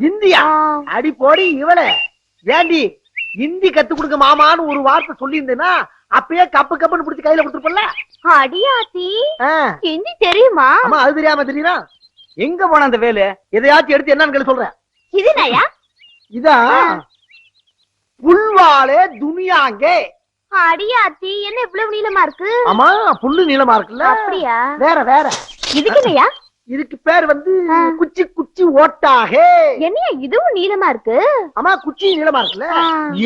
India அடி போடி இவளே ஏண்டி இந்தி கத்து கொடுக்க மாமான்னு ஒரு வார்த்தை சொல்லி இருந்தேன்னா அப்பயே கப்பு கப்புன்னு பிடிச்சி கையில கொடுத்துருப்பல. அடியாத்தி ஹிந்தி தெரியுமா? ஆமா அது தெரியாம தெரியுதா? எங்க போன அந்த வேலு எதையாச்சும் எடுத்து என்னன்னு சொல்றேன். இதுனாயா? இதா புல்வாலே துனியாங்கே. அடியாத்தி என்ன இவ்வளவு நீளமா இருக்கு? ஆமா புல்லு நீளமா இருக்குல்ல. அப்படியா? வேற வேற இதுக்குங்கயா? இதுக்கு பேர் வந்து குச்சி குச்சி ஓட்டாகே. என்னையா இதுவும் நீளமா இருக்கு? ஆமா குச்சி நீளமா இருக்குல்ல.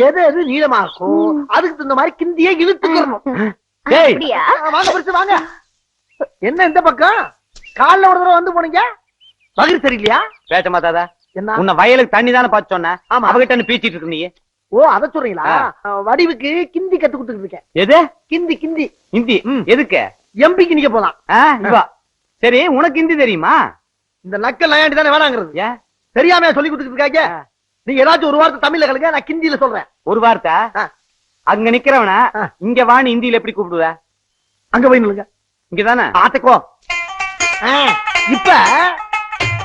எது எது நீளமா இருக்கும் அதுக்கு தகுந்த மாதிரி கிந்தியே இழுத்துக்கணும். அப்படியா? வாங்க பிடிச்சு வாங்க. என்ன இந்த பக்கம் காலைல ஒரு தடவை வந்து போனீங்க பகிர் சரியில்லையா? பேச மாட்டாதா? என்ன உன்ன வயலுக்கு தண்ணி தானே பார்த்து சொன்ன? ஆமா அவகிட்ட பீச்சிட்டு இருக்கு நீ. ஓ அத சொல்றீங்களா? வடிவுக்கு கிந்தி கத்து கொடுத்துட்டு இருக்கேன். எது கிந்தி கிந்தி ஹிந்தி? எதுக்கு? எம்பிக்கு நீங்க போலாம். சரி உனக்கு ஹிந்தி தெரியுமா? இந்த நக்கல் நயாண்டி தானே வேணாங்கிறது. ஏன் தெரியாம சொல்லி கொடுத்துட்டு இருக்காங்க. நீங்க ஏதாச்சும் ஒரு வார்த்தை தமிழ்ல கலங்க, நான் கிந்தியில சொல்றேன். ஒரு வார்த்தை அங்க நிக்கிறவன இங்க வான்னு ஹிந்தியில எப்படி கூப்பிடுவ? அங்க போய் நில்லுங்க. இங்கதானே ஆத்துக்கோ. இப்ப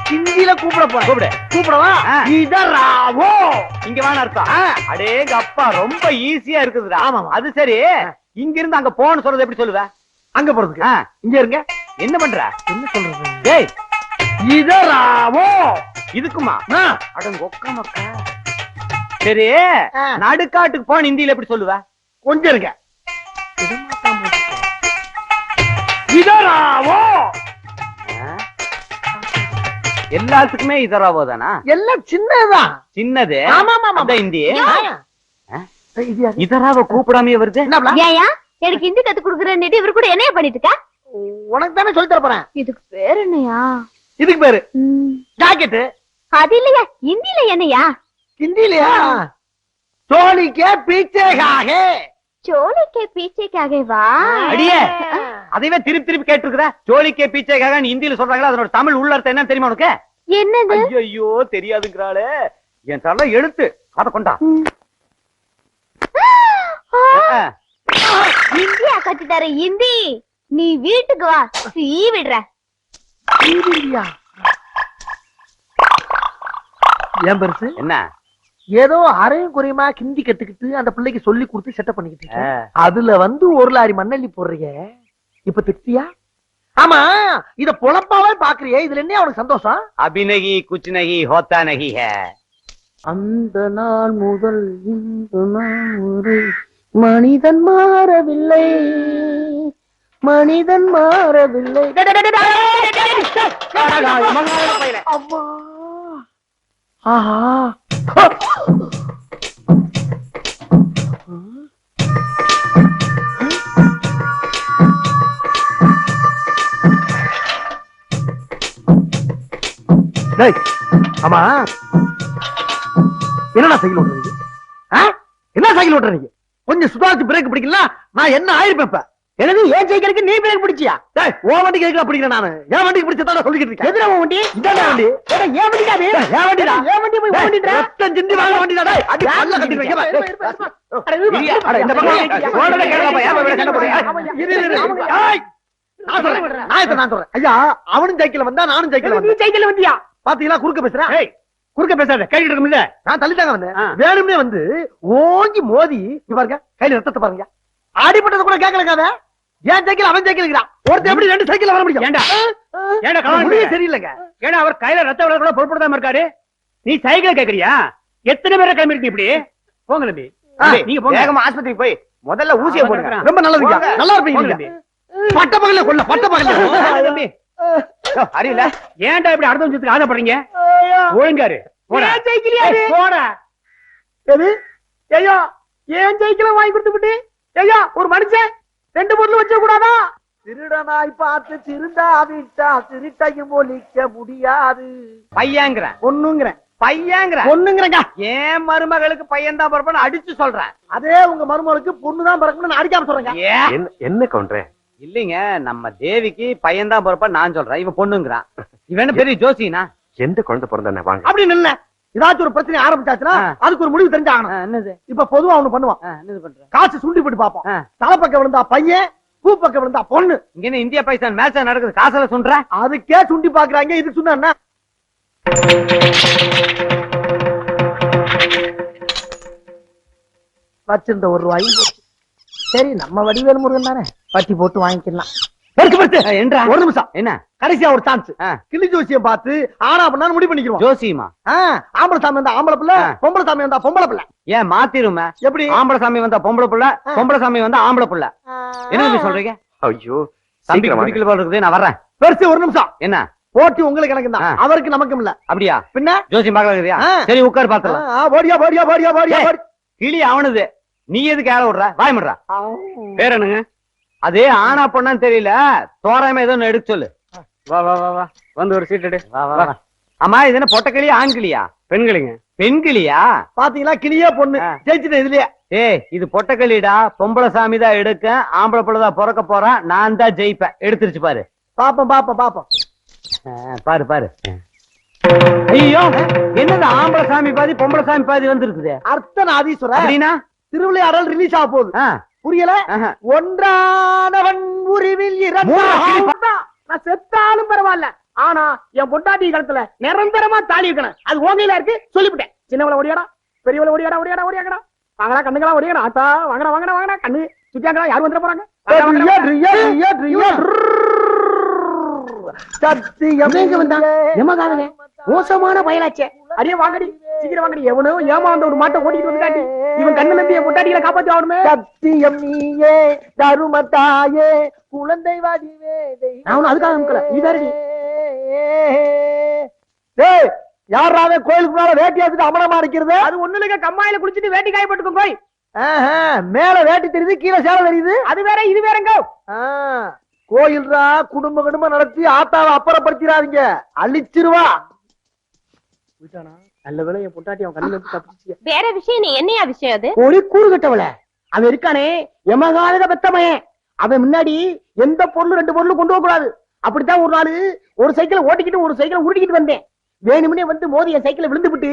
ஹிந்தியில கூப்பிட போறேன். கூப்பிடு. கூப்பிடவா? இதராவோ இங்க வான்னு அர்த்தம். அடேங்க அப்பா ரொம்ப ஈஸியா இருக்குதுடா. ஆமா அது சரி இங்க இருந்து அங்க போன்னு சொல்றது எப்படி சொல்லுவ? அங்க போறதுக்கு இங்க இருங்க. என்ன பண்ற? என்ன சொல்றது? டேய் இதராவோ இதுக்குமா? அடங்க ஒக்க மக்கா. சரி நடுக்காட்டுக்கு போன ஹிந்தியில எப்படி சொல்லுவ? கொஞ்சம் இருங்க. இதராவோ எல்லாத்துக்குமே இதராவோ தானா? எல்லாம் சின்னதுதான். சின்னது. ஆமா ஆமா அதான் ஹிந்தி. இது இதராவ கூப்பிடாமே வருது. ஏயா எனக்கு ஹிந்தி கத்து குடுக்குறேன்னு இவர் கூட என்னைய பண்ணிட்டு இருக்க? உனக்கு தானே சொல்லி தர போறேன். இதுக்கு பேர் என்னையா? இதுக்கு பேரு ஜாக்கெட். அது இல்லையா ஹிந்தில என்னையா? ஹிந்திலயா? சோலிக்கே பீச்சேகாகே. சோலிக்கே பீச்சேகாகேவா? அடியே அதைவே திருப்பி திருப்பி கேட்டிருக்கிற. சோலிக்கே பீச்சேகாக நீ ஹிந்தியில சொல்றாங்களா? அதனோட தமிழ் உள்ள அர்த்தம் என்ன தெரியுமா உனக்கு? என்னது? ஐயோ தெரியாதுங்கறாளே. என் தலை எழுத்து அத கொண்டா. இந்தியா கத்து தர ஹிந்தி. நீ வீட்டுக்கு வா சீ விடுற. ஏன் பெருசு என்ன ஏதோ அரையும் குறையுமா ஹிந்தி கத்துக்கிட்டு அந்த பிள்ளைக்கு சொல்லி கொடுத்து செட்டப் பண்ணிக்கிட்டு அதுல வந்து ஒரு லாரி மண்ணள்ளி போடுறீங்க. இப்ப திருப்தியா? ஆமா இத பொழப்பாவே பாக்குறியே, இதுல என்ன அவனுக்கு சந்தோஷம்? அபிநகி குச்நகி ஹோத்தா நகி ஹே. அந்த நாள் முதல் இந்த நாள் வரை மனிதன் மாறவில்லை, மனிதன் மாறவில்லை. அம்மா ஆஹா ஆமா என்னடா சைக்கிள் ஓட்டுறீங்க? என்ன சைக்கிள் ஓட்டுறீங்க? கொஞ்சம் சுதாரிச்சு பிரேக் பிடிக்கல நான் என்ன ஆயிருப்பேன். எனக்கு ஏன் சைக்கிளுக்கு நீ பிரேக் பிடிச்சியா? ஓ வண்டிக்கு எதுக்கு பிடிக்கிறேன்? நானு என் வண்டிக்கு பிடிச்சதான் சொல்லிக்கிட்டு இருக்கேன். எதுல வண்டி? இதான வண்டி. ஏன் வண்டிடா அது? ஏன் வண்டிடா? ஏன் வண்டி போய் ஓடிட்டற? ரத்தம் சிந்தி வாங்க வண்டிடா டேய். அடி பல்ல கட்டிடுவீங்க பா. அட இந்த பக்கம் ஓடல கேளப்பா. ஏன் போய் சண்டை போடுறீங்க? இரு ஏய் நான் சொல்றேன். ஐயா அவனும் சைக்கிள்ல வந்தா நானும் சைக்கிள்ல வந்தேன். நீ சைக்கிள்ல வந்தியா? பாத்தீங்களா குறுக்க பேசுறேன். ஏய் குறுக்க பேசாத கையில இருக்கும்ல. நான் தள்ளிட்டாங்க வந்தேன். வேணும்னே வந்து ஓங்கி மோதி பாருங்க கையில ரத்தத்தை பாருங்க. அடிபட்டது கூட கேட்கலங்க. ஏன் சைக்கிள் அவன் சைக்கிள்ங்கிறான். ஒருத்தர் எப்படி ரெண்டு சைக்கிள் வர முடியும்? ஏண்டா ஏண்டா காரணம் சரியில்லைங்க. ஏன்னா அவர் கையில ரத்த விட கூட பொறுப்படாம இருக்காரு. நீ சைக்கிள் கேக்குறியா? எத்தனை பேரை கிளம்பி இருக்கு இப்படி? போங்க தம்பி நீங்க போங்க. வேகமா ஆஸ்பத்திரிக்கு போய் முதல்ல ஊசியை போடுங்க. ரொம்ப நல்லதுங்க. நல்லா இருப்பீங்க. பட்ட பகல்ல கொல்ல பட்ட பகல்ல தம்பி அறியல. ஏன்டா இப்படி அடுத்த நிமிஷத்துக்கு ஆசைப்படுறீங்க? ஒழுங்காரு போடா. போடா. எது ஐயோ ஏன் சைக்கிளை வாங்கி கொடுத்து விட்டு ஐயா ஒரு மனுஷன் ரெண்டு பொருள் வச்ச கூடாதா? திருடனாய் பார்த்து திருந்தா விட்டா திருட்டையும் ஒழிக்க முடியாது. பையங்கிற ஒண்ணுங்கிற பையங்கிற ஒண்ணுங்கிறங்க. ஏன் மருமகளுக்கு பையன் தான் பிறப்பான்னு அடிச்சு சொல்றேன். அதே உங்க மருமகளுக்கு பொண்ணுதான் பிறக்கணும்னு அடிக்காம சொல்றேங்க. என்ன கவுண்டரே? இல்லைங்க நம்ம தேவிக்கு பையன் தான் பிறப்பா நான் சொல்றேன். இவன் பொண்ணுங்கிறான். இவன் பெரிய ஜோசினா எந்த குழந்தை பிறந்த வாங்க அப்படின்னு இல்ல. ஏதாச்சும் ஒரு பிரச்சனை ஆரம்பிச்சாச்சுன்னா அதுக்கு ஒரு முடிவு தெரிஞ்சாகணும். என்னது? இப்ப பொதுவா அவனு பண்ணுவான். என்னது பண்ற? காசு சுண்டி போட்டு பாப்போம். தலைப்பக்கம் விழுந்தா பையன், பூ பக்கம் விழுந்தா பொண்ணு. இங்க என்ன இந்தியா பாகிஸ்தான் மேட்ச் நடக்குது? காசுல சுண்ற அதுக்கே சுண்டி பாக்குறாங்க. இது சொன்னா வச்சிருந்த ₹1 போச்சு. சரி நம்ம வடிவேல் முருகன் தானே பட்டி போட்டு வாங்கிக்கலாம். பெருசு பெருசு. என்றா ஒரு நிமிஷம். என்ன கடைசியா ஒரு சான்ஸ். கிளி ஜோசியம் பார்த்து ஆனா பண்ணான்னு முடிவு பண்ணிக்கிறோம். ஜோசியமா? ஆம்பளை சாமி வந்தா ஆம்பளை பிள்ளை, பொம்பளை சாமி வந்தா பொம்பளை பிள்ளை. ஏன் மாத்திருமே? எப்படி? ஆம்பளை சாமி வந்தா பொம்பளை புள்ள, பொம்பளை சாமி வந்தா ஆம்பளை புள்ள. என்ன தம்பி சொல்றீங்க? ஐயோ தம்பி பிடிக்கல போல இருக்குது, நான் வர்றேன். பெருசு ஒரு நிமிஷம். என்ன போட்டி உங்களுக்கு எனக்கு தான், அவருக்கு நமக்கும் இல்ல. அப்படியா? பின்ன ஜோசியம் பாக்கலையா? சரி உட்கார் பாத்துலாம். போடியா போடியா போடியா போடியா போடி. கிளி அவனுது, நீ எதுக்கு ஏற விடுற? வாய் முடுறா. பேர் என்னங்க? அதே ஆனா பொண்ணான்னு தெரியல, தோராயமா ஏதோ எடுக்க சொல்லு. வா வா வா வா வந்து ஒரு சீட் எடு. வா வா வா. ஆமா இது என்ன பொட்டை கிளியா ஆண் கிளியா? பெண்களுங்க. பெண் கிளியா? பாத்தீங்களா கிளியே பொண்ணு ஜெயிச்சுட்டேன் இதுலயே. ஏய் இது பொட்டை கிளிடா, பொம்பளை சாமி தான் எடுக்க, ஆம்பளை பிள்ளைதான் பிறக்க போறான், நான் தான் ஜெயிப்பேன். எடுத்துருச்சு பாரு. பாப்போம் பாப்போம் பாப்போம். பாரு பாரு. ஐயோ என்னது ஆம்பளை சாமி பாதி பொம்பளை சாமி பாதி வந்திருக்குது. அர்த்தநாதீஸ்வரர் அப்படின்னா திருவிளையாடல் ரிலீஸ் ஆக போகுது. புரியல? ஒன்றானவன் உருவில் நான் செத்தாலும் பரவாயில்ல, ஆனா என் பொண்டாட்டி காலத்துல நிரந்தரமா தாலி இருக்கணும். அது ஓங்கையில இருக்கு சொல்லிவிட்டேன். சின்னவள ஓடியாடா, பெரியவள ஓடியாடா ஓடியாடா ஓடியாடா, வாங்கடா கண்ணுங்களா ஓடியாடா, ஆத்தா வாங்கடா வாங்கடா வாங்கடா, கண்ணு சுத்தியாங்கடா, யாரு வந்துட போறாங்க? மோசமான பயலாச்சே. அடியே வாங்கடி சீக்கிரம் வாங்கடி. எவனோ ஏமாந்த ஒரு மாட்டை ஓட்டிட்டு வந்து காட்டி இவன் கண்ணு நம்பி என் பொட்டாட்டிகளை காப்பாத்தி ஆகணுமே. சத்தியம் நீயே தருமத்தாயே குழந்தை வடிவே. நான் அதுக்காக அனுப்பல, நீ வேறடி. டேய் யாராவே கோயிலுக்கு மேல வேட்டி எடுத்துட்டு அமனமா இருக்கிறது? அது ஒண்ணு இல்லைங்க, கம்மாயில குடிச்சிட்டு வேட்டி காய போட்டுக்கோ போய். மேல வேட்டி தெரியுது, கீழே சேலை தெரியுது. அது வேற இது வேறங்க. கோயில்ரா, குடும்ப நடத்தி ஆத்தாவை அப்புறப்படுத்திடாதீங்க, அழிச்சிருவா. நல்ல வேளை என் பொட்டாட்டி அவன் கண்ணுல இருந்து தப்பிச்சு. வேற விஷயம், நீ என்னையா விஷயம் அது? ஒரு கூறு கட்டவள அவன் இருக்கானே எமகாத பெத்தமையன், அவன் முன்னாடி எந்த பொருளும் 2 பொருளும் கொண்டு போக கூடாது. அப்படித்தான் ஒரு நாள் ஒரு சைக்கிளை ஓட்டிக்கிட்டு ஒரு சைக்கிளை உருட்டிக்கிட்டு வந்தேன். வேணும்னே வந்து மோதி என் சைக்கிளை விழுந்துபிட்டு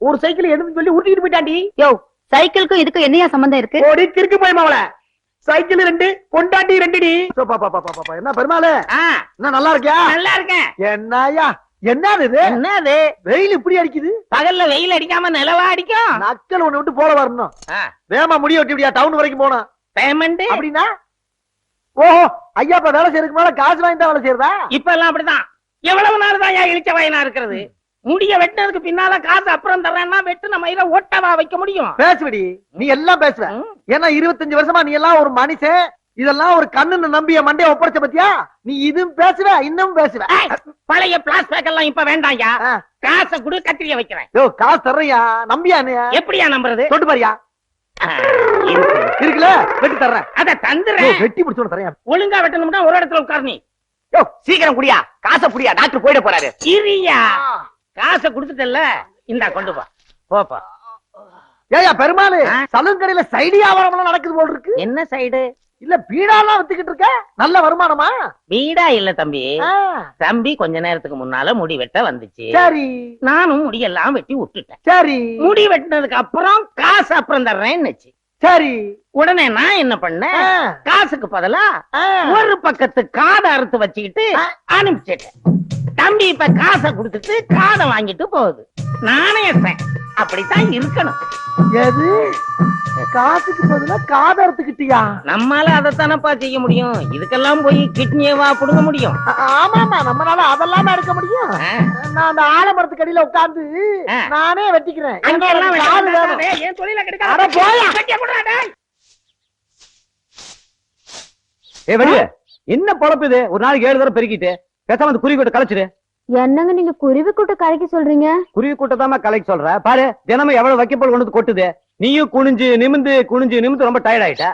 ஒரு சைக்கிள் எடுத்து சொல்லி உருட்டிட்டு போயிட்டாண்டி. யோ சைக்கிளுக்கும் இதுக்கும் என்னையா சம்பந்தம் இருக்கு? ஓடி திருக்கு போய் மாவள. சைக்கிள் 2 பொண்டாட்டி 2டி. என்ன பெருமாளே, என்ன நல்லா இருக்கியா? நல்லா இருக்கேன். என்னயா என்னது இது? என்னது வெயில் இப்படி அடிக்குது? பகல்ல வெயில் அடிக்காம நிலவா அடிக்கும். நக்கல் ஒண்ணு விட்டு போல வரணும். வேமா முடிய விட்டு டவுன் வரைக்கும் போனா பேமெண்ட் அப்படின்னா? ஓஹோ ஐயா இப்ப வேலை செய்யறதுக்கு மேல காசு வாங்கி தான் வேலை செய்யறதா? இப்ப எல்லாம் அப்படிதான். எவ்வளவு நாள் தான் இழிச்ச வயனா இருக்கிறது? முடிய வெட்டினதுக்கு பின்னால காசு அப்புறம் தர்றேன்னா வெட்டு நம்ம இதை ஓட்டவா வைக்க முடியும்? பேசுவடி, நீ எல்லாம் பேசுவ. ஏன்னா 25 வருஷமா நீ எல்லாம் ஒரு மனுஷன், இதெல்லாம் ஒரு கண்ணுன்னு நம்பிய மண்டைய ஒப்படைச்ச பத்தியா? நீ இதுவும் பேசுவ இன்னும் பேசுவ. பழைய பிளாஸ்பேக் எல்லாம் இப்ப வேண்டாம்யா, காசை குடு கத்திரிய வைக்கிறேன். யோ காசு தர்றியா? நம்பியா? எப்படியா நம்புறது? தொட்டு பாரியா? இருக்குல்ல, வெட்டி தர்றேன். அத தந்துறேன். வெட்டி முடிச்சு தரேன். ஒழுங்கா வெட்டணும்னா ஒரு இடத்துல உட்கார். நீ யோ சீக்கிரம் குடியா, காசை புடியா, டாக்டர் போயிட போறாரு. இரியா, காசை குடுத்துட்டல்ல, இந்தா கொண்டு போ. போப்பா. ஏயா பெருமாளு, சலூன் கடையில சைடு வியாபாரம் நடக்குது போல் இருக்கு. என்ன சைடு? இல்ல பீடாலாம் வித்துக்கிட்டு இருக்க, நல்ல வருமானமா? பீடா இல்ல தம்பி, தம்பி கொஞ்ச நேரத்துக்கு முன்னால முடி வெட்ட வந்துச்சு. சரி, நானும் முடியெல்லாம் வெட்டி விட்டுட்டேன். சரி, முடி வெட்டினதுக்கு அப்புறம் காசு அப்புறம் தர்றேன்னுச்சு. சரி, உடனே நான் என்ன பண்ணேன், காசுக்கு பதிலா ஒரு பக்கத்து காதை அறுத்து வச்சுக்கிட்டு அனுப்பிச்சிட்டேன். தம்பி இப்ப காசை கொடுத்துட்டு காதை வாங்கிட்டு போகுது. நானே அப்படித்தான் இருக்கணும். எது காசுக்கு பதிலா காதை அறுத்துக்கிட்டியா? நம்மால அதைத்தானப்பா செய்ய முடியும். இதுக்கெல்லாம் போய் கிட்னியவா புடுங்க முடியும்? ஆமாமா, நம்மளால அதெல்லாம் எடுக்க முடியும். நான் அந்த ஆலமரத்துக்கு அடியில உட்கார்ந்து நானே வெட்டிக்கிறேன். என்ன பொழப்பு இது? ஒரு நாளைக்கு 7 தடவை பெருக்கிட்டு பேசாம அந்த குருவி கூட்ட கலைச்சிரு. என்னங்க நீங்க குருவி கூட்ட கலைக்க சொல்றீங்க? குருவி கூட்டத்தாம கலைக்க சொல்ற பாரு. தினமும் எவ்வளவு வைக்கப்போல் கொண்டு கொட்டுது. நீயும் குனிஞ்சு நிமிந்து ரொம்ப டயர்ட் ஆயிட்ட.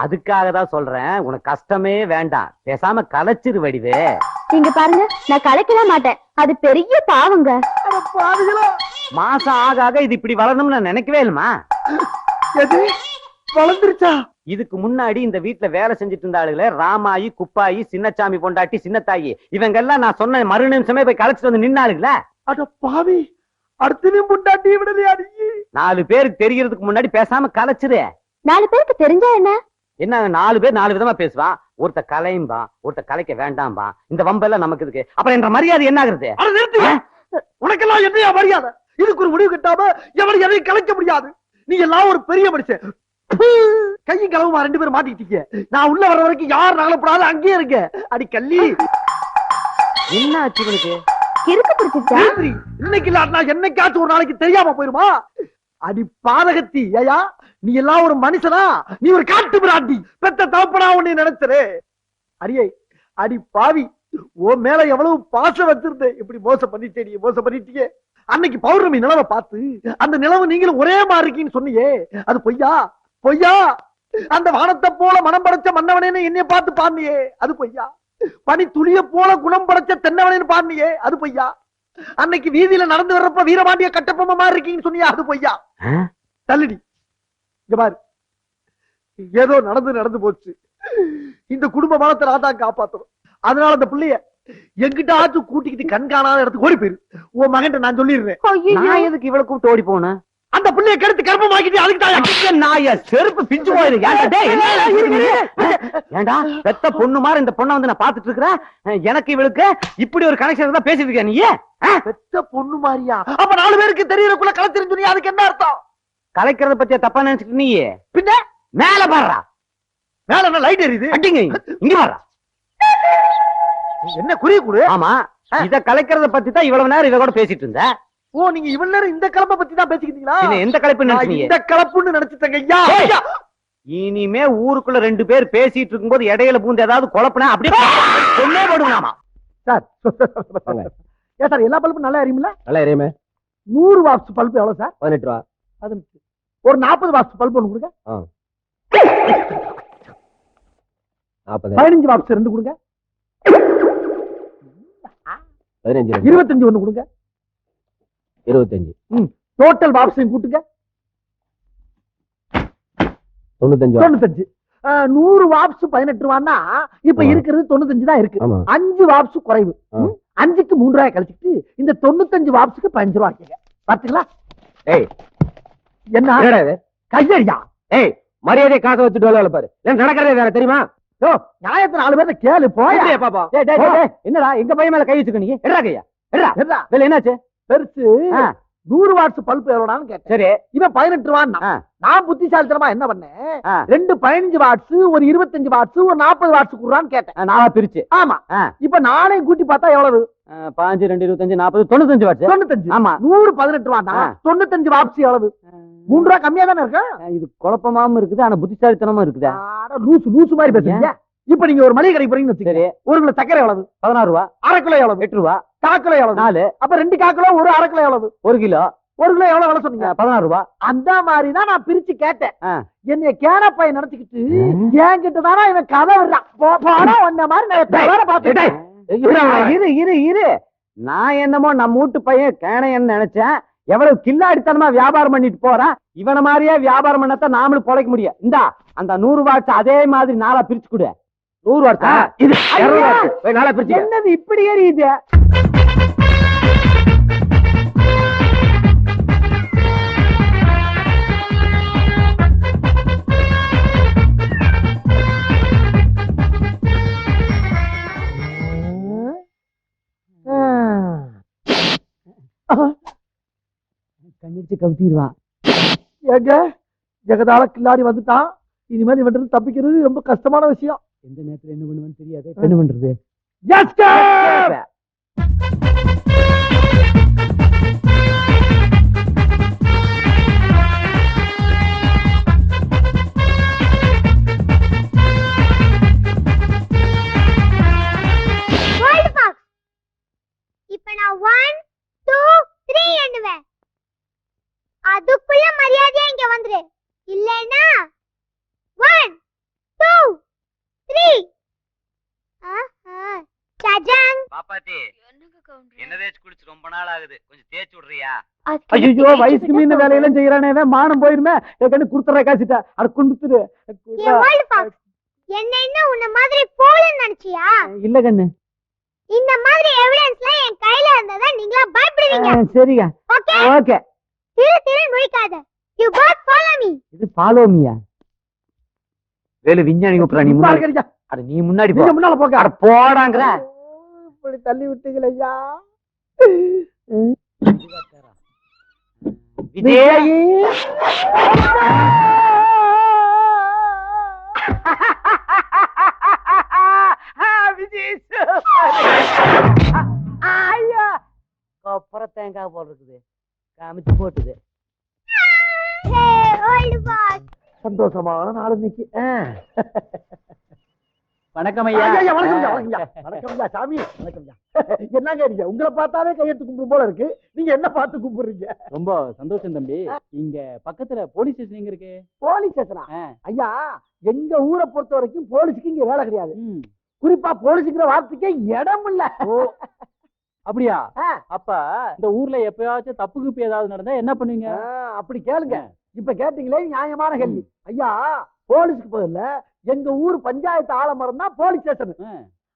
அதுக்காக தான் சொல்றேன், உனக்கு கஷ்டமே வேண்டாம், பேசாம கலைச்சிரு வடிவே. நீங்க பாருங்க, நான் கலைக்கவே மாட்டேன், அது பெரிய பாவங்க. மாசம் ஆக ஆக இது இப்படி வளரணும்னு நான் நினைக்கவே இல்லமா. வளர்ந்துருச்சா? இதுக்கு முன்னாடி இந்த வீட்டுல வேலை செஞ்சுட்டு இருந்தாளுங்களே, ராமாயி, குப்பாயி, சின்னச்சாமி பொண்டாட்டி, சின்னத்தாயி, இவங்க எல்லாம் நான் சொன்ன மறு நிமிஷமே போய் கலைச்சிட்டு வந்து நின்னாளுங்களே. அட பாவி, அடுத்த பொண்டாட்டி விடலையா? 4 பேருக்கு தெரியறதுக்கு முன்னாடி பேசாம கலைச்சிரு. 4 பேருக்கு தெரிஞ்சா என்ன? 4 பேர் 4 விதமா பேசுவான். ஒருத்த கலையும்பா, ஒருத்த கலைக்க வேண்டாம்பா. இந்த வம்பெல்லாம் நமக்கு இருக்கு. அப்புறம் என்ற மரியாதை என்ன ஆகுறது? உனக்கெல்லாம் என்னையா மரியாதை? இதுக்கு ஒரு முடிவு கட்டாம எவனை எதையும் கலைக்க முடியாது. நீ எல்லாம் ஒரு பெரிய மனுஷன். கையும் களவுமா 2 பேரும் மாட்டிக்கிட்டீங்க. நான் உள்ள வர வரைக்கும் யார் நகலப்படாது அங்கேயே இருக்க. அடி கள்ளி, என்ன ஆச்சு இவனுக்கு? கிறுக்கு பிடிச்சிச்சா? வீட்ரி, இன்னைக்கு இல்லாட்டினா என்னைக்காச்சும் ஒரு நாளைக்கு தெரியாம போயிருமா? அடி பாதகத்தி, ஐயா நீ எல்லாம் ஒரு மனுஷனா? நீ ஒரு காட்டு பிராட்டி. பெத்த தவப்பனா உன்னை நினைச்சரே. அடியே, அடி பாவி, உன் மேல எவ்வளவு பாசம் வச்சிருந்தேன். இப்படி மோசம் பண்ணிட்டீங்க. அன்னைக்கு பௌர்ணமி நிலவை பார்த்து அந்த நிலவு நீங்களும் ஒரே மாதிரி இருக்கீன்னு சொன்னியே, அது பொய்யா? அந்த வானத்தை போல மனம் படைச்ச மன்னவனேன்னு என்னைய பார்த்து பாருனியே, அது பொய்யா? பனி துளிய போல குணம் படைச்ச தென்னவனேன்னு பாருனியே, அது பொய்யா? அன்னைக்கு வீதியில நடந்து வர்றப்ப வீரபாண்டிய கட்டப்பொம்மை மாதிரி இருக்கீங்கன்னு சொன்னியா, அது பொய்யா? தள்ளுடி, இங்க பாரு, ஏதோ நடந்து போச்சு. இந்த குடும்ப மனத்தை நான் தான் காப்பாத்தணும். அதனால அந்த பிள்ளைய எங்கிட்ட ஆச்சு கூட்டிக்கிட்டு கண் காணாத இடத்துக்கு ஓடி போயிரு. உன் மகன் நான் சொல்லிடுறேன். நான் எதுக்கு இவ்வளவு கூப்பிட்டு ஓடி போனேன்? அந்த பிள்ளைய கெடுத்து கர்ப்பமாக்கிட்டு அதுக்கு தான் நாய செருப்பு பிஞ்சு போயிரு. ஏண்டா பெத்த பொண்ணு மாதிரி இந்த பொண்ணை வந்து நான் பாத்துட்டு இருக்கிறேன். எனக்கு இவளுக்கு இப்படி ஒரு கனெக்ஷன் தான் பேசிட்டு இருக்க. நீ பெத்த பொண்ணு மாதிரியா? அப்ப 4 பேருக்கு தெரியறக்குள்ள கலத்திருந்து சொன்னீங்க, அதுக்கு என்ன அர்த்தம்? கலைக்கிறத பத்தியா தப்பா நினைச்சுட்டு நீ பின்ன மேல பாடுறா. மேல என்ன லைட் எரியுது? அடிங்க, இங்க பாடுறா. என்ன குறிய கூடு? ஆமா, இத கலைக்கிறத பத்தி தான் இவ்வளவு நேரம் இவ கூட பேசிட்டு இருந்த. ஓ, நீங்க இவ்வளவு நேரம் இந்த கலப்பை பத்தி தான் பேசிக்கிட்டீங்களா? எந்த கலைப்பு நினைச்சீங்க? இந்த கலப்புன்னு நினைச்சிட்டேங்க ஐயா. இனிமே ஊருக்குள்ள 2 பேர் பேசிட்டு இருக்கும்போது இடையில பூந்து ஏதாவது குழப்பினா அப்படியே கொன்னே போடுவாமா. சார் ஏன் சார் எல்லா பல்பும் நல்லா எரியுமில்ல? நல்லா எரியுமே. 100 வாட்ஸ் பல்பு எவ்வளவு சார்? 18 ரூபா. ஒரு 40 வாட்ஸ் பல்பு ஒண்ணு கொடுங்க. 15 வாட்ஸ் 2 கொடுங்க. 25 ஒண்ணு கொடுங்க. 25. டோட்டல் வாட்ஸையும் கூட்டுங்க. 95. 100 வாட்ஸ் 18 ரூபான்னா இப்ப இருக்கிறது 95 தான் இருக்கு. 5 வாட்ஸ் குறைவு. 5க்கு 3 ரூபாய் கழிச்சிட்டு இந்த 95 வாட்ஸ்க்கு 15 ரூபாய் ஆக்கிங்க. பாத்தீங்களா? என்ன கையடியா? மரியாதை காசை வச்சுட்டு வேலை பாரு. நடக்கிறதே வேற தெரியுமா? நியாயத்தை 4 பேர்த்த கேளு போய் பாப்பா. என்னடா எங்க பையன் மேல கை வச்சுக்க? நீங்க எடா கையா எடா வேலை என்னாச்சு? பெருசு 100 வாட்ஸ் பல்பு எவ்வளவுன்னு கேட்டேன். சரி, இவன் 18 ரூபான்னா நான் புத்திசாலித்தனமா என்ன பண்ணேன், 2 15 வாட்ஸ், ஒரு 25 வாட்ஸ், ஒரு 40 வாட்ஸ் குடுறான்னு கேட்டேன். நான் பிரிச்சு. ஆமா, இப்ப நானே கூட்டி பார்த்தா எவ்வளவு? 5 2 25 40 95 வாட்ஸ். 95. ஆமா, 100 18 ரூபான்னா 95 வாட்ஸ் எவ்வளவு? 3 ரூபா கம்மியா தானே இருக்கு. இது குழப்பமாவும் இருக்குது, ஆனா புத்திசாலித்தனமா இருக்குதா? லூசு மாதிரி பேசுறீங்க. இப்ப நீங்க ஒரு மளிகை கடைக்கு போறீங்கன்னு வச்சுக்கோங்க. 1 கிலோ சக்கரை எவ்வளவு? 16 ரூபா. அரை கிலோ எவ்வளவு? 8 ரூபா. 1/4 கிலோ எவ்வளவு? 4. அப்ப 2 1/4 கிலோ, ஒரு அரை கிலோ எவ்வளவு? 1 கிலோ. 1 கிலோ எவ்வளவு விலை சொன்னீங்க? 16 ரூபா. அந்த மாதிரி தான் நான் பிரிச்சு கேட்டேன். என்னைய கேனப்பாய் நினைச்சுக்கிட்டு என்கிட்ட தானே இவன் கதை விடுறான். ஒன்ன மாதிரி இரு. நான் என்னமோ நம்ம வீட்டு பையன் கேனையன்னு நினைச்சேன். எவ்வளவு கில்லாடித்தனமா வியாபாரம் பண்ணிட்டு போறான். இவன மாதிரியே வியாபாரம் பண்ணத்தான் நாமளும் பொழைக்க முடியும். இந்தா அந்த 100 வாட்ஸ் அதே மாதிரி 4 பிரிச்சு கொடு. 100 வாட்ஸ் இது 200 வாட்ஸ் 4 பிரிச்சு. என்னது இப்படி ஏறியுது? கண்ணிச்சு கவுத்திடுவான். ஏங்க ஜெகதால கில்லாடி வந்துட்டான். இனிமேல் இவன் தப்பிக்கிறது ரொம்ப கஷ்டமான விஷயம். எந்த நேரத்துல என்ன பண்ணுவேன்னு தெரியாது. என்ன பண்றது? இப்ப நான் 1 2 3 எண்ணுவேன். அதுக்குள்ள மரியாதையா இங்க வந்துரு. இல்லைனா 1 2 3. சஜாங் பாப்பாத்தி, என்ன தேய்ச்சு குடிச்சு ரொம்ப நாள் ஆகுது, கொஞ்சம் தேய்ச்சு விடுறியா? ஐயோ, வயசுக்கு மீந்த வேலையெல்லாம் செய்யறானே, மானம் போயிருமே. கண்ணு குடுத்துற காசிட்டா அட குடுத்துரு. என்ன உன்ன மாதிரி போலன்னு நினைச்சியா? இல்ல கண்ணு, இந்த மாதிரி எவிடன்ஸ்ல என் கையில இருந்ததா நீங்களா பயப்படுவீங்க. சரிங்க, ஓகே ஓகே. திரு முழிக்காத. You both follow me. இது ஃபாலோ மீயா? வேலு விஞ்ஞானி கூப்பிடுறா. நீ முன்னாடி அட, நீ முன்னாடி போ. முன்னால போங்க. அட போடாங்கற. இப்படி தள்ளி விட்டீங்களே ஐயா. விஜய் அப்புறம் தேங்காய் போல் இருக்குது காமிச்சு போட்டுது. Old boss. சந்தோஷமான நாள் இன்னைக்கு. வணக்கம் ஐயா, ஐயா. வணக்கம் ஐயா, வணக்கம் ஐயா. வணக்கம் ஐயா, சாமி. வணக்கம் ஐயா. என்னங்க நீங்க உங்களை பார்த்தாலே கையெழுத்து கும்பிடு போல இருக்கு. நீங்க என்ன பார்த்து கும்பிடுறீங்க? ரொம்ப சந்தோஷம் தம்பி. இங்க பக்கத்துல போலீஸ் ஸ்டேஷன் எங்க இருக்கு? போலீஸ் ஸ்டேஷனா? ஐயா, எங்க ஊரை பொறுத்த வரைக்கும் போலீஸுக்கு இங்க வேலை கிடையாது. ம். குறிப்பா போலீஸுங்கிற வார்த்தைக்கே இடம் இல்ல. ஓ, அப்படியா? ஆ. அப்ப இந்த ஊர்ல எப்பயாச்சும் தப்பு கிப்பு ஏதாவது நடந்தா என்ன பண்ணுவீங்க? அப்படி கேளுங்க. இப்ப கேட்டீங்களே நியாயமான கேள்வி. ஐயா, போலீஸ்க்கு பதில்ல எங்க ஊர் பஞ்சாயத்து ஆலமரம் தான் போலீஸ் ஸ்டேஷன்.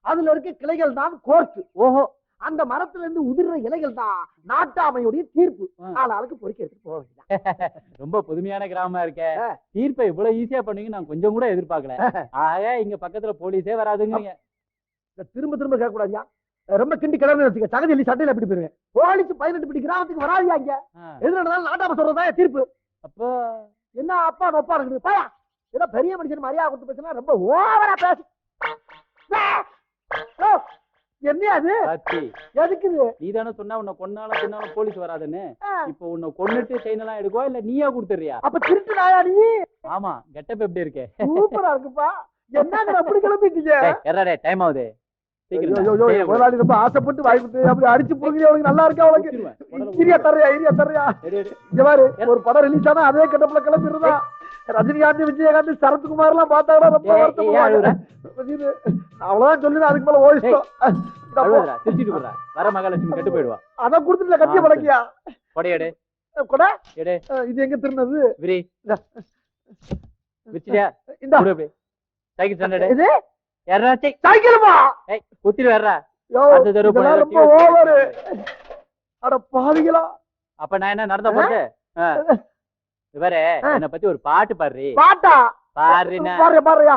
அதுல இருக்க கிளைகள் தான் கோர்ட். ஓஹோ. அந்த மரத்துல இருந்து உதிர்ற இலைகள் தான் நாட்டாமையுடைய தீர்ப்பு. ஆளாளுக்கு பொறுக்கி எடுத்து போக. ரொம்ப புதுமையான கிராமமா இருக்க. தீர்ப்பை இவ்வளவு ஈஸியா பண்ணுவீங்க நான் கொஞ்சம் கூட எதிர்பார்க்கல. ஆக இங்க பக்கத்துல போலீஸே வராதுங்க. திரும்ப திரும்ப கேட்க கூடாதியா. ரொம்ப கிண்டி கிளம்பி வச்சுக்க. சகஜல்லி சட்டையில எப்படி போயிருவேன். போலீஸ் 18 படி கிராமத்துக்கு வராதியா. இங்க எது நடந்தாலும் நாட்டாம சொல்றதா தீர்ப்பு. அப்போ என்ன அப்பா நொப்பா இருக்குது பாயா. ஏதோ பெரிய மனுஷன் மரியாதை கொடுத்து பேசினா ரொம்ப ஓவரா பேசு. என்ன அது எதுக்குது? நீ தானே சொன்னா உன்னை கொன்னாலும் போலீஸ் வராதுன்னு. இப்ப உன்னை கொன்னுட்டு செயின் எல்லாம் எடுக்குவா இல்ல நீயா கொடுத்துறியா? அப்ப திருட்டு நாயா நீ? ஆமா, கெட்டப் எப்படி இருக்கு? சூப்பரா இருக்குப்பா. என்னங்க அப்படி கிளம்பிட்டீங்க? எறடே டைம் ஆகுது. முதலாளி ரொம்ப ஆசைப்பட்டு வாய்ப்பு அப்படி அடிச்சு போகிறீங்க. அவளுக்கு நல்லா இருக்கா? அவளுக்கு இரியா தரையா இங்க பாரு, ஒரு படம் ரிலீஸ் ஆனா அதே கட்டப்புல கிளம்பிடுறதா. ரஜினிகாந்த், விஜயகாந்த், சரத்குமார் எல்லாம் பார்த்தாங்கன்னா ரொம்ப வருத்தம். அவ்வளவுதான் சொல்லுங்க. அதுக்கு மேல ஓடிச்சோம். வர மகாலட்சுமி கட்டு போயிடுவா. அதான் கொடுத்துட்டு கட்டிய பழக்கியா கொடையடு கொடை. இது எங்க திருநது? விரி விச்சியா இந்த சைக்கிள் ஸ்டாண்டர்ட் இது யாராச்சும் சைக்கிளுமா? குத்திட்டு வர்றா. ரொம்ப ஓவரு. அட பாவிகளா. அப்ப நான் என்ன நடந்த போறது? இவரே என்ன பத்தி ஒரு பாட்டு பாடுறீ. பாட்டா? பாடுறீனா? பாருயா.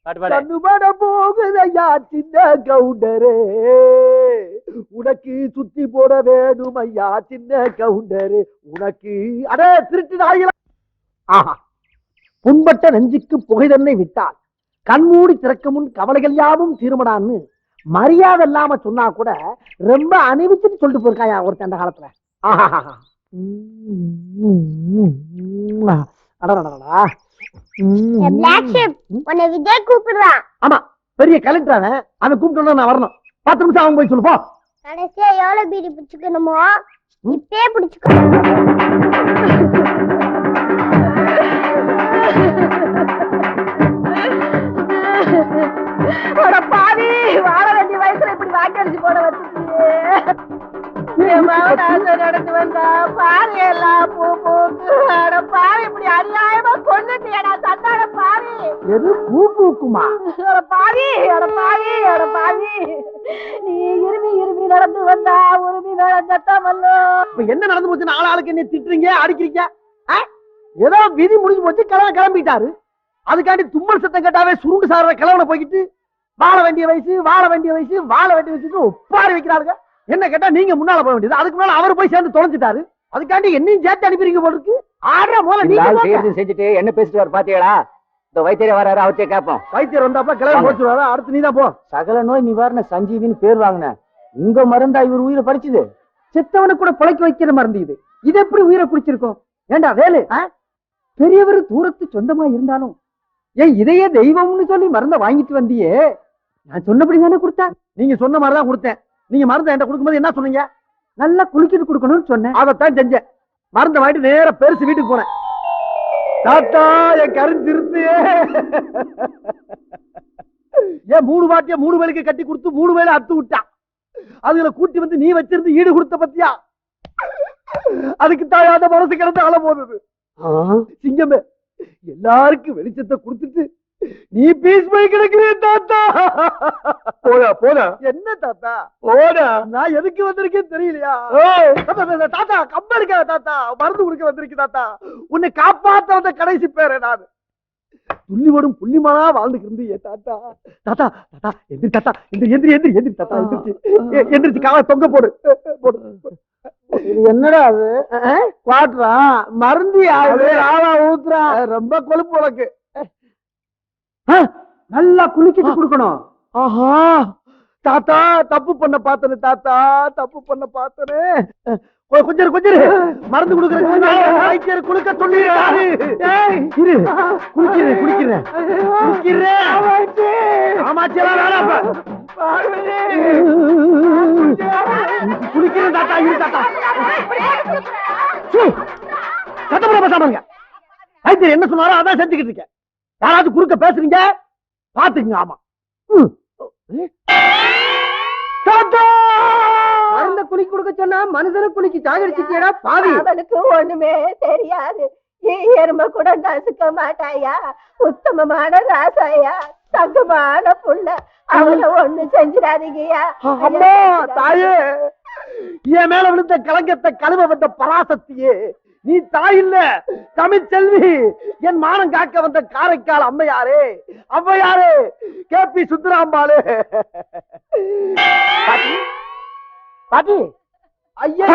பாட்டு பாடு. கண்ணுபட போகுதையா சின்ன கவுண்டரே, உனக்கு சுத்தி போட வேணும் ஐயா சின்ன கவுண்டரே உனக்கு. அடே திருட்டு நாய்களா. ஆஹா, புண்பட்ட நெஞ்சுக்கு புகை தன்னை விட்டால் கண்மூடி திறக்க முன் கவலைகள் யாவும் தீர்மடான்னு மரியாதை இல்லாம சொன்னா கூட ரொம்ப அணிவிச்சுட்டு சொல்லிட்டு போயிருக்காயா ஒருத்தன் அந்த காலத்துல. ஆமா, பெரிய கலெக்டர் அவன் கூப்பிட்டு நான் வரணும். 10 நிமிஷம் அவன் போய் சொல்லுப்போ. கடைசியா எவ்வளவு பீடி பிடிச்சுக்கணுமோ இப்பே பிடிச்சுக்கோ. பாவி, வாழ வேண்டிய வயசுல இப்படி வாக்கி அடிச்சு போட வச்சுட்டியே. நடந்து வந்தா பாவி எல்லாம் பூ பூக்கு. பாவி இப்படி அநியாயமா கொண்டுட்டியடா சந்தான பாவி. எது பூ பூக்குமா? பாவி பாவி, நீ இருமி நடந்து வந்தா உரிமை நடந்தமல்லோ. இப்ப என்ன நடந்து போச்சு? ஆளுக்கு என்ன திட்டுறீங்க, அடிக்கிறீங்க? ஏதோ விதி முடிஞ்சு போச்சு, கிளம்பிட்டாரு. அதுக்காண்டி தும்மல் சத்தம் கேட்டாவே சுருண்டு சார கிளவனை போய்கிட்டு வாழ வேண்டிய வயசு ஒப்பாரி வைக்கிறாருங்க. என்ன கேட்டா நீங்க முன்னால போக வேண்டியது. அதுக்கு மேல அவர் போய் சேர்ந்து தொலைஞ்சிட்டாரு. அதுக்காண்டி என்னையும் சேர்த்து அனுப்பிறீங்க போல இருக்கு. ஆடுற போல நீங்க செஞ்சுட்டு என்ன பேசிட்டு பாத்தீங்களா? இந்த வைத்தியர் வராரு, அவர்கிட்ட கேட்போம். வைத்தியர் வந்தாப்ப கிளம்பி போச்சுருவாரு. அடுத்து நீதான் போ. சகல நோய் நிவாரண சஞ்சீவின்னு பேர் வாங்கின உங்க மருந்தா இவர் உயிரை படிச்சுது. செத்தவனை கூட பிழைக்க வைக்கிற மருந்து இது. இது எப்படி உயிரை குடிச்சிருக்கோம்? ஏண்டா வேலு, பெரியவர் தூரத்து சொந்தமா இருந்தாலும் ஏன் இதையே தெய்வம்னு சொல்லி மருந்த வாங்கிட்டு வந்தியே? நான் சொன்னபடி தானே கொடுத்தா? நீங்க சொன்ன மாதிரிதான் கொடுத்தேன். நீங்க மருந்தை என்கிட்ட கொடுக்கும்போது என்ன சொன்னீங்க? நல்லா குளிக்கிட்டு கொடுக்கணும்னு சொன்னேன். அதைத்தான் செஞ்சேன். மருந்தை வாங்கிட்டு நேர பெருசு வீட்டுக்கு போனேன். தாத்தா என் கருஞ்சிருத்து ஏன் 3 வாட்டியா 3 வேலைக்கு கட்டி கொடுத்து 3 வேலை அத்து விட்டான். அதுல கூட்டி வந்து நீ வச்சிருந்து ஈடு கொடுத்த பத்தியா? அதுக்கு தாயாத மனசு கிடந்து அழ போகுது. சிங்கமே, எல்லாருக்கும் வெளிச்சத்தை கொடுத்துட்டு நீ பீஸ் போய் கிடக்குறே தாத்தா. போடா. என்ன தாத்தா போடா? நான் எதுக்கு வந்திருக்கேன்னு தெரியலையா? தாத்தா கம்ப இருக்க தாத்தா, மருந்து கொடுக்க வந்திருக்கு தாத்தா. உன்னை காப்பாத்த வந்த கடைசி பேரு நான். துள்ளிவோடும் புள்ளிமானா வாழ்ந்துட்டு இருந்தியே தாத்தா. தாத்தா தாத்தா எந்திரி தாத்தா, எந்திரி எந்திரி எந்திரி எந்திரி தாத்தா, எந்திரிச்சு எந்திரிச்சு காலை தொங்க போடு போடு. இது என்னடா அது குவாட்ரா மருந்து யாரு ஆளா ஊத்துறா, ரொம்ப கொழுப்பு உனக்கு. நல்லா குளிக்கிட்டு கொடுக்கணும். ஆஹா தாத்தா தப்பு பண்ண பாத்தனு, தாத்தா தப்பு பண்ண பாத்தனு. கொஞ்சம் கொஞ்சம் மருந்து கொடுக்கற குளிக்க சொல்லி குளிக்கிறேன் குளிக்கிறேன் குளிக்கிறேன். ஆமாச்செல்லாம் வேணாப்ப குளிக்கிறேன் தாத்தா. இரு தாத்தா சத்தப்பட பேசாமங்க. வைத்தியர் என்ன சொன்னாரோ அதான் செஞ்சுக்கிட்டு இருக்கேன். யாராவது குறுக்க பேசுறீங்க பாத்துக்குங்க. ஆமா மருந்த குளிக்க கொடுக்க சொன்னா மனுஷனை குளிக்கு சாகடிச்சிட்டியடா பாவி. அவனுக்கு ஒண்ணுமே தெரியாது. எருமை கூட நசுக்க மாட்டாயா, உத்தமமான ராசாயா, தங்கமான புள்ள. அவனை ஒண்ணு செஞ்சிடாதீங்கயா. அம்மா தாயே, என் மேல விழுந்த கலங்கத்தை கழுவ வந்த பராசக்தியே, நீ தாய் இல்ல தமிழ்ச்செல்வி. என் மானம் காக்க வந்த காரைக்கால் அம்மையாரே, அம்மையாரே கேபி சுந்தராம்பாளே. பாட்டி பாட்டி ஐயா